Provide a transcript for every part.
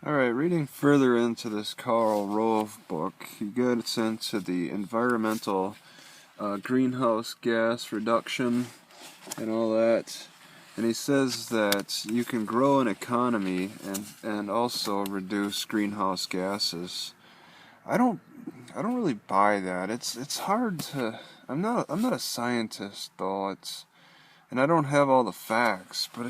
Alright, reading further into this Karl Rove book, he gets into the environmental greenhouse gas reduction and all that. And he says that you can grow an economy and also reduce greenhouse gases. I don't I don't really buy that. It's hard to I'm not a scientist though. And I don't have all the facts, but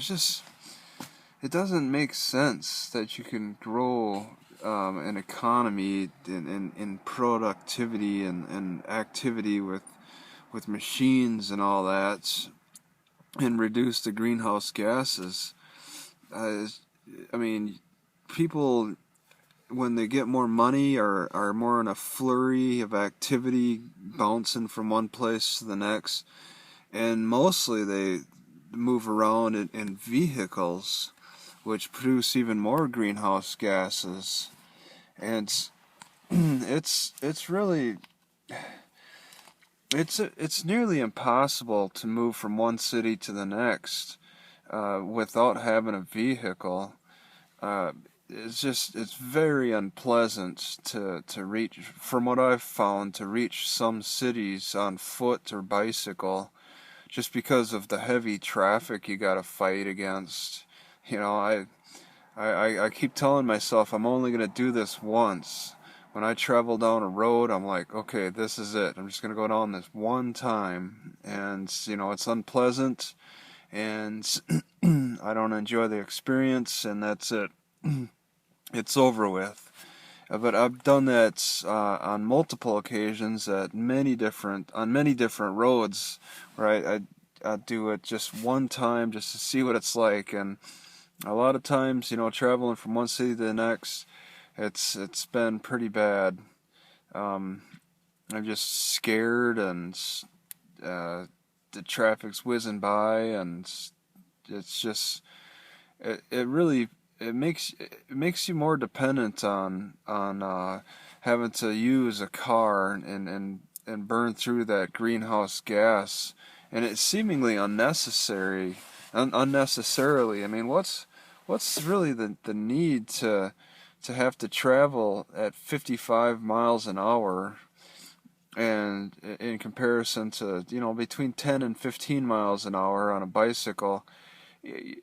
it doesn't make sense that you can grow an economy in productivity and activity with machines and all that and reduce the greenhouse gases. Uh, I mean, people, when they get more money, are more in a flurry of activity, bouncing from one place to the next, and mostly they move around in vehicles which produce even more greenhouse gases. And it's really it's nearly impossible to move from one city to the next without having a vehicle. Uh, it's very unpleasant to reach, from what I've found, to reach some cities on foot or bicycle, just because of the heavy traffic you gotta fight against. You know, I keep telling myself I'm only going to do this once. When I travel down a road, I'm like, okay, this is it. I'm just going to go down this one time. And, it's unpleasant, and I don't enjoy the experience, and that's it. It's over with. But I've done that on multiple occasions on many different roads, where I do it just one time just to see what it's like. And a lot of times, traveling from one city to the next, it's been pretty bad. Um, I'm just scared, and the traffic's whizzing by, and it's just it really it makes you more dependent on having to use a car and burn through that greenhouse gas, and it's seemingly unnecessarily. I mean, what's really the need to have to travel at 55 miles an hour, and in comparison to, between 10 and 15 miles an hour on a bicycle,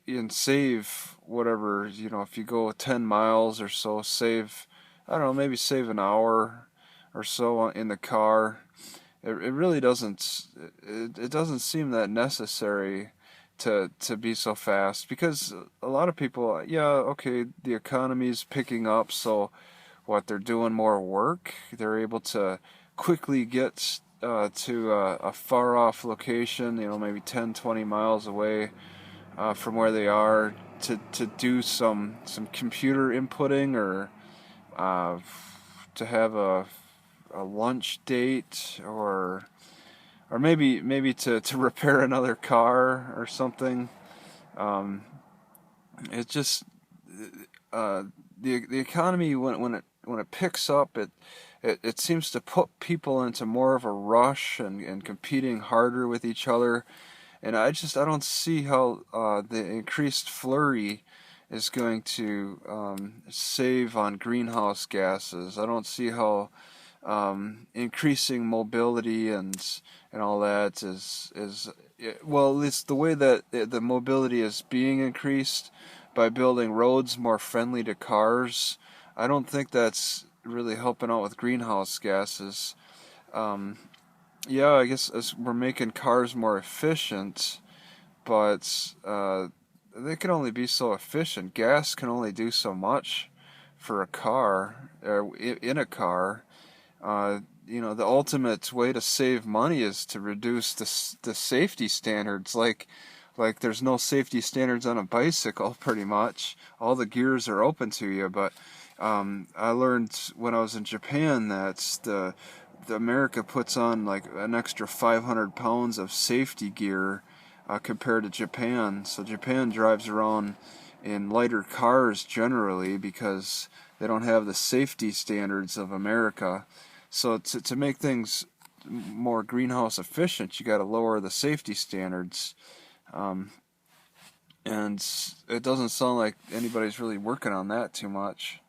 and save whatever, if you go 10 miles or so, I don't know, maybe save an hour or so in the car. It really it doesn't seem that necessary to be so fast, because a lot of people, yeah, okay, the economy's picking up, so what, they're doing more work, they're able to quickly get to a far off location, maybe 10, 20 miles away from where they are, to do some computer inputting, or uh, to have a lunch date, or maybe to repair another car or something. Um, it just uh, the economy, when it picks up, it seems to put people into more of a rush, and competing harder with each other. And I don't see how the increased flurry is going to save on greenhouse gases. I don't see how increasing mobility and all that is well, it's the way that the mobility is being increased by building roads more friendly to cars. I don't think that's really helping out with greenhouse gases. Um, yeah, I guess as we're making cars more efficient, but they can only be so efficient. Gas can only do so much for a car, or in a car. The ultimate way to save money is to reduce the safety standards. Like there's no safety standards on a bicycle, pretty much. All the gears are open to you, but I learned when I was in Japan that the America puts on like an extra 500 pounds of safety gear compared to Japan. So Japan drives around in lighter cars generally, because they don't have the safety standards of America. So to make things more greenhouse efficient, you got to lower the safety standards. Um, and it doesn't sound like anybody's really working on that too much.